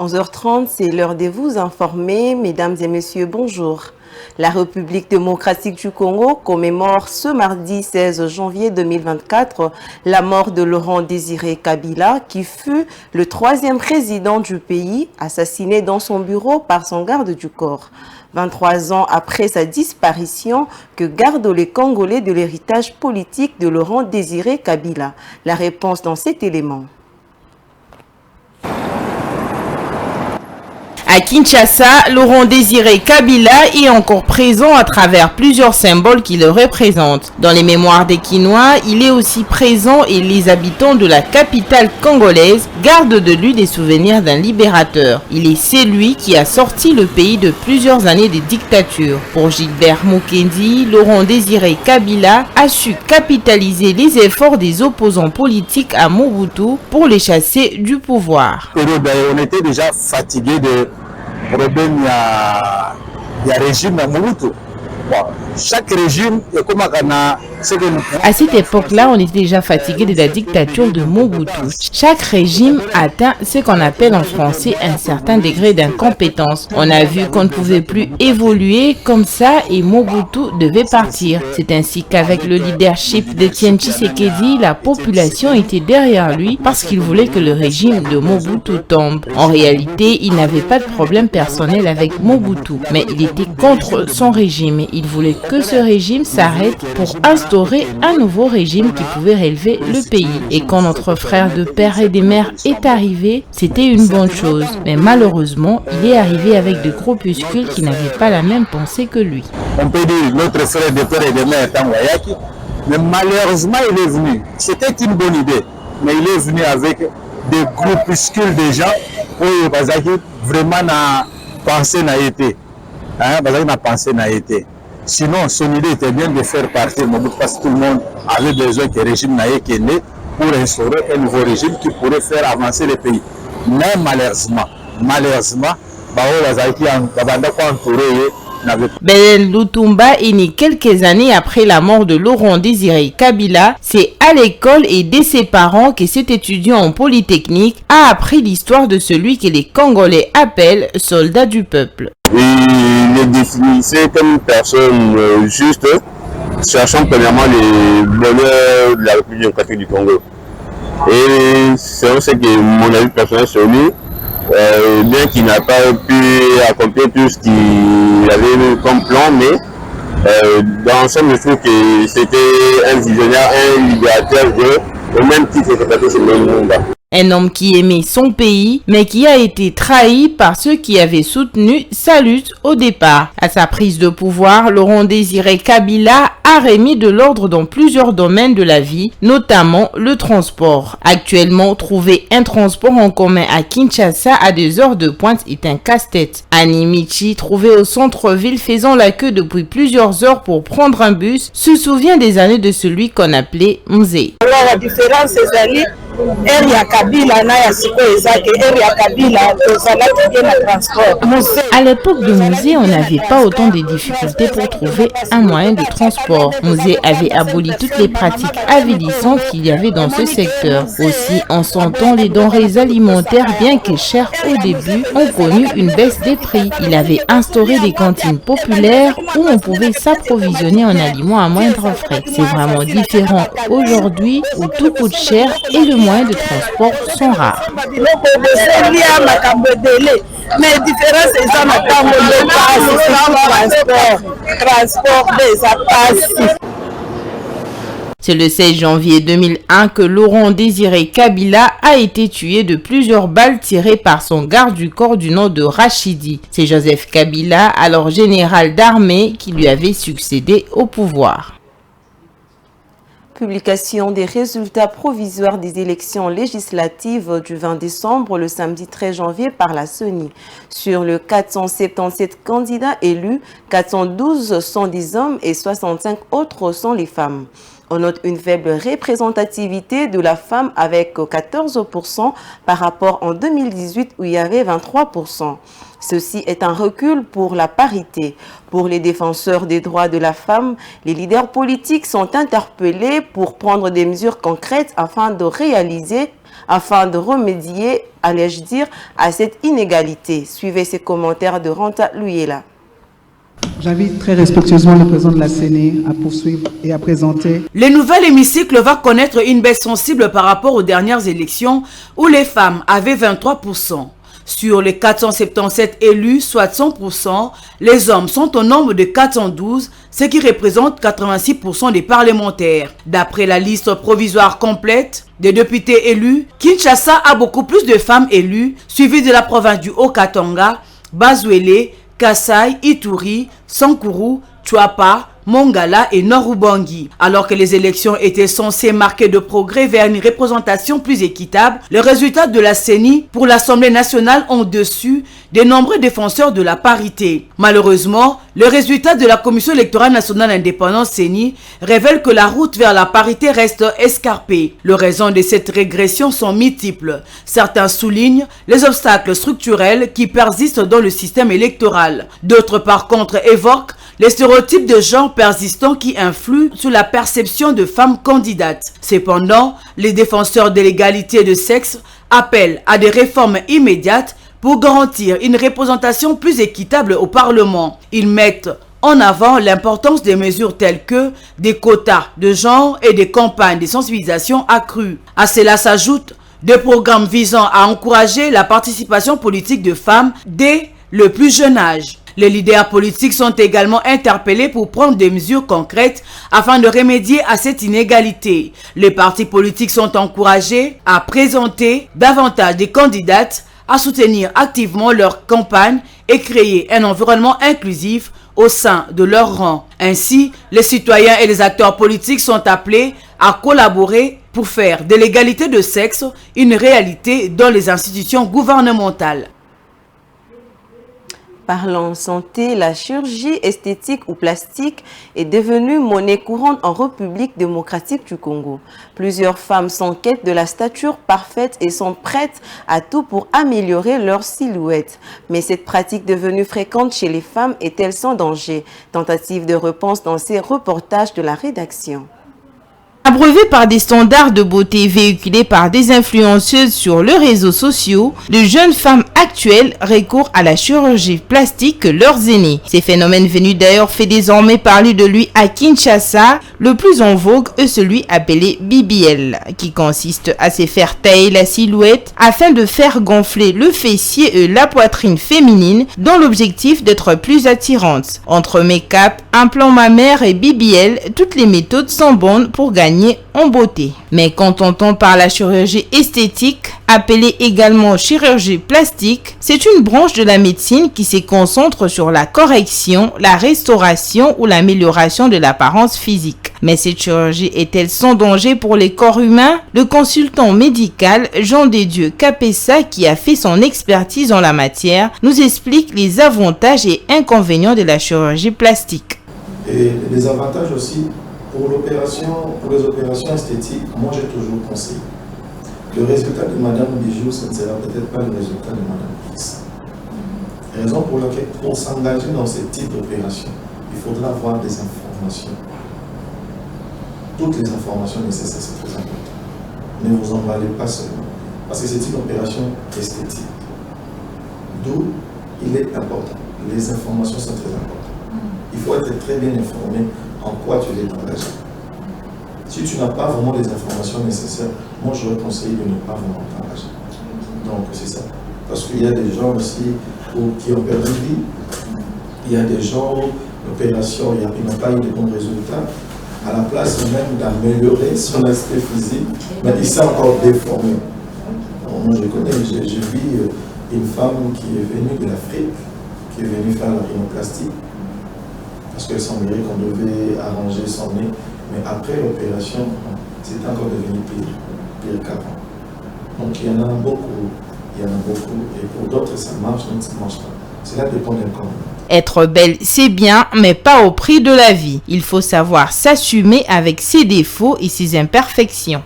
11h30, c'est l'heure de vous informer. Mesdames et messieurs, bonjour. La République démocratique du Congo commémore ce mardi 16 janvier 2024 la mort de Laurent Désiré Kabila, qui fut le 3e président du pays, assassiné dans son bureau par son garde du corps. 23 ans après sa disparition, que gardent les Congolais de l'héritage politique de Laurent Désiré Kabila? La réponse dans cet élément. À Kinshasa, Laurent Désiré Kabila est encore présent à travers plusieurs symboles qui le représentent. Dans les mémoires des Kinois, il est aussi présent et les habitants de la capitale congolaise gardent de lui des souvenirs d'un libérateur. Il est celui qui a sorti le pays de plusieurs années de dictature. Pour Gilbert Mokendi, Laurent Désiré Kabila a su capitaliser les efforts des opposants politiques à Mobutu pour les chasser du pouvoir. On était déjà fatigué de problème, il y a régime à Mobutu. Chaque régime est comme à cette époque-là, on était déjà fatigué de la dictature de Mobutu. Chaque régime atteint ce qu'on appelle en français un certain degré d'incompétence. On a vu qu'on ne pouvait plus évoluer comme ça et Mobutu devait partir. C'est ainsi qu'avec le leadership d'Étienne Tshisekedi, la population était derrière lui parce qu'il voulait que le régime de Mobutu tombe. En réalité, il n'avait pas de problème personnel avec Mobutu, mais il était contre son régime. Il voulait que ce régime s'arrête pour instaurer un nouveau régime qui pouvait relever le pays. Et quand notre frère de père et de mère est arrivé, c'était une bonne chose. Mais malheureusement, il est arrivé avec des groupuscules qui n'avaient pas la même pensée que lui. On peut dire notre frère de père et de mère Tangwayaki, mais malheureusement il est venu. C'était une bonne idée, mais il est venu avec des groupuscules de gens où vraiment na pensée n'a été. Sinon, son idée était bien de faire partir Mobutu parce que tout le monde avait besoin que le régime n'ait été né pour instaurer un nouveau régime qui pourrait faire avancer le pays. Mais malheureusement, Belel Lutumba est né quelques années après la mort de Laurent Désiré Kabila. C'est à l'école et dès ses parents que cet étudiant en polytechnique a appris l'histoire de celui que les Congolais appellent soldat du peuple. Il est définissait comme une personne juste, cherchant premièrement les bonheurs de la République démocratique du Congo. Et c'est ce que mon avis personnel sur lui, bien qu'il n'a pas pu accomplir tout ce qu'il avait comme plan, mais dans l'ensemble, je trouve que c'était un visionnaire, un libérateur au même titre que Patrice Lumumba. Un homme qui aimait son pays, mais qui a été trahi par ceux qui avaient soutenu sa lutte au départ. À sa prise de pouvoir, Laurent Désiré Kabila a remis de l'ordre dans plusieurs domaines de la vie, notamment le transport. Actuellement, trouver un transport en commun à Kinshasa à des heures de pointe est un casse-tête. Annie Michi, trouvée au centre-ville faisant la queue depuis plusieurs heures pour prendre un bus, se souvient des années de celui qu'on appelait Mzee. La différence, c'est à l'époque de Mzee, on n'avait pas autant de difficultés pour trouver un moyen de transport. Mzee avait aboli toutes les pratiques avilissantes qu'il y avait dans ce secteur. Aussi, en son temps, les denrées alimentaires, bien que chères au début, ont connu une baisse des prix. Il avait instauré des cantines populaires où on pouvait s'approvisionner en aliments à moindre frais. C'est vraiment différent aujourd'hui où tout coûte cher et le moyens de transport sont rares. C'est le 16 janvier 2001 que Laurent Désiré Kabila a été tué de plusieurs balles tirées par son garde du corps du nom de Rachidi. C'est Joseph Kabila, alors général d'armée, qui lui avait succédé au pouvoir. Publication des résultats provisoires des élections législatives du 20 décembre le samedi 13 janvier par la CENI. Sur le 477 candidats élus, 412 sont des hommes et 65 autres sont les femmes. On note une faible représentativité de la femme avec 14% par rapport en 2018 où il y avait 23%. Ceci est un recul pour la parité. Pour les défenseurs des droits de la femme, les leaders politiques sont interpellés pour prendre des mesures concrètes afin de réaliser afin de remédier, allais-je dire, à cette inégalité. Suivez ces commentaires de Ranta Luyela. J'invite très respectueusement le président de la CENI à poursuivre et à présenter. Le nouvel hémicycle va connaître une baisse sensible par rapport aux dernières élections où les femmes avaient 23%. Sur les 477 élus, soit 100%, les hommes sont au nombre de 412, ce qui représente 86% des parlementaires. D'après la liste provisoire complète des députés élus, Kinshasa a beaucoup plus de femmes élues, suivies de la province du Haut-Katanga, Bazuele, Kasai, Ituri, Sankuru, Chouapa, Mongala et Nord-Ubangi. Alors que les élections étaient censées marquer de progrès vers une représentation plus équitable, les résultats de la CENI pour l'Assemblée nationale ont déçu des nombreux défenseurs de la parité. Malheureusement, le résultat de la Commission électorale nationale indépendante CENI révèle que la route vers la parité reste escarpée. Les raisons de cette régression sont multiples. Certains soulignent les obstacles structurels qui persistent dans le système électoral. D'autres, par contre, évoquent les stéréotypes de genre persistants qui influent sur la perception de femmes candidates. Cependant, les défenseurs de l'égalité de sexe appellent à des réformes immédiates pour garantir une représentation plus équitable au Parlement. Ils mettent en avant l'importance des mesures telles que des quotas de genre et des campagnes de sensibilisation accrues. À cela s'ajoutent des programmes visant à encourager la participation politique de femmes dès le plus jeune âge. Les leaders politiques sont également interpellés pour prendre des mesures concrètes afin de remédier à cette inégalité. Les partis politiques sont encouragés à présenter davantage des candidates, à soutenir activement leur campagne et créer un environnement inclusif au sein de leur rang. Ainsi, les citoyens et les acteurs politiques sont appelés à collaborer pour faire de l'égalité de sexe une réalité dans les institutions gouvernementales. Parlant santé, la chirurgie esthétique ou plastique est devenue monnaie courante en République démocratique du Congo. Plusieurs femmes sont quête de la stature parfaite et sont prêtes à tout pour améliorer leur silhouette. Mais cette pratique devenue fréquente chez les femmes est-elle sans danger? Tentative de réponse dans ces reportages de la rédaction. Abreuvés par des standards de beauté véhiculés par des influenceuses sur les réseaux sociaux, de jeunes femmes actuelles recourent à la chirurgie plastique que leurs aînés. Ces phénomènes venus d'ailleurs fait désormais parler de lui à Kinshasa. Le plus en vogue est celui appelé BBL, qui consiste à se faire tailler la silhouette afin de faire gonfler le fessier et la poitrine féminine dans l'objectif d'être plus attirante. Entre make-up, implant mammaire et BBL, toutes les méthodes sont bonnes pour gagner en beauté. Mais quand on entend par la chirurgie esthétique, appelée également chirurgie plastique, c'est une branche de la médecine qui se concentre sur la correction, la restauration ou l'amélioration de l'apparence physique. Mais cette chirurgie est-elle sans danger pour les corps humains? Le consultant médical Jean Dédieu Capessa, qui a fait son expertise en la matière, nous explique les avantages et inconvénients de la chirurgie plastique. Et les avantages aussi pour les opérations esthétiques, moi j'ai toujours conseillé. Le résultat de Madame Bijou, ce ne sera peut-être pas le résultat de Madame X. Raison pour laquelle, pour s'engager dans ce type d'opération, il faudra avoir des informations. Toutes les informations nécessaires, c'est très important. Ne vous emballez pas seulement. Parce que c'est une opération esthétique. D'où il est important. Les informations sont très importantes. Il faut être très bien informé en quoi tu es engagé. Si tu n'as pas vraiment les informations nécessaires, moi je vais conseiller de ne pas vraiment t'engager. Donc c'est ça. Parce qu'il y a des gens aussi qui ont perdu vie, il y a des gens, l'opération, ils n'ont pas eu de bons résultats. À la place même d'améliorer son aspect physique, mais il s'est encore déformé. Donc, moi je connais, j'ai vu une femme qui est venue de l'Afrique, qui est venue faire la rhinoplastie, parce qu'elle semblerait qu'on devait arranger son nez. Mais après l'opération, c'est encore devenu pire qu'avant. Donc il y en a beaucoup. Et pour d'autres, ça marche, donc ça ne marche pas. Cela dépend d'un corps. Être belle, c'est bien, mais pas au prix de la vie. Il faut savoir s'assumer avec ses défauts et ses imperfections.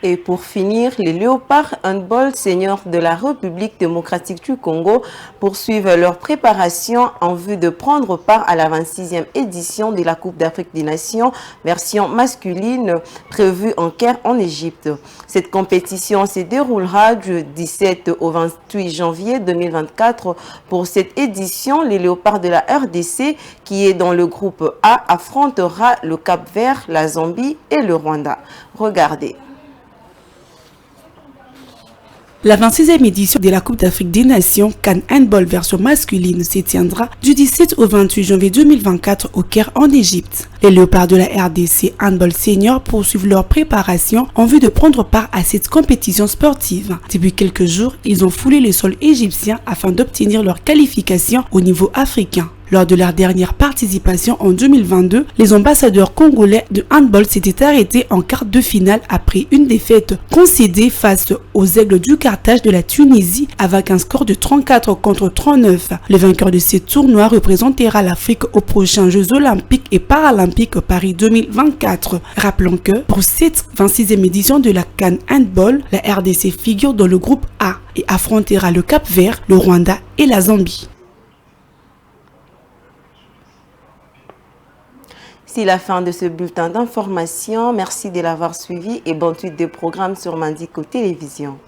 Et pour finir, les Léopards Handball Seniors de la République démocratique du Congo poursuivent leur préparation en vue de prendre part à la 26e édition de la Coupe d'Afrique des Nations, version masculine, prévue en Caire en Égypte. Cette compétition se déroulera du 17 au 28 janvier 2024. Pour cette édition, les Léopards de la RDC, qui est dans le groupe A, affrontera le Cap-Vert, la Zambie et le Rwanda. Regardez. La 26e édition de la Coupe d'Afrique des Nations CAN Handball version masculine se tiendra du 17 au 28 janvier 2024 au Caire en Égypte. Les Léopards de la RDC Handball Senior poursuivent leur préparation en vue de prendre part à cette compétition sportive. Depuis quelques jours, ils ont foulé le sol égyptien afin d'obtenir leur qualification au niveau africain. Lors de leur dernière participation en 2022, les ambassadeurs congolais de handball s'étaient arrêtés en quart de finale après une défaite concédée face aux Aigles du Carthage de la Tunisie avec un score de 34 contre 39. Le vainqueur de ce tournoi représentera l'Afrique aux prochains Jeux olympiques et paralympiques Paris 2024. Rappelons que pour cette 26e édition de la CAN Handball, la RDC figure dans le groupe A et affrontera le Cap-Vert, le Rwanda et la Zambie. C'est la fin de ce bulletin d'information. Merci de l'avoir suivi et bonne suite de programmes sur Mandiko Télévision.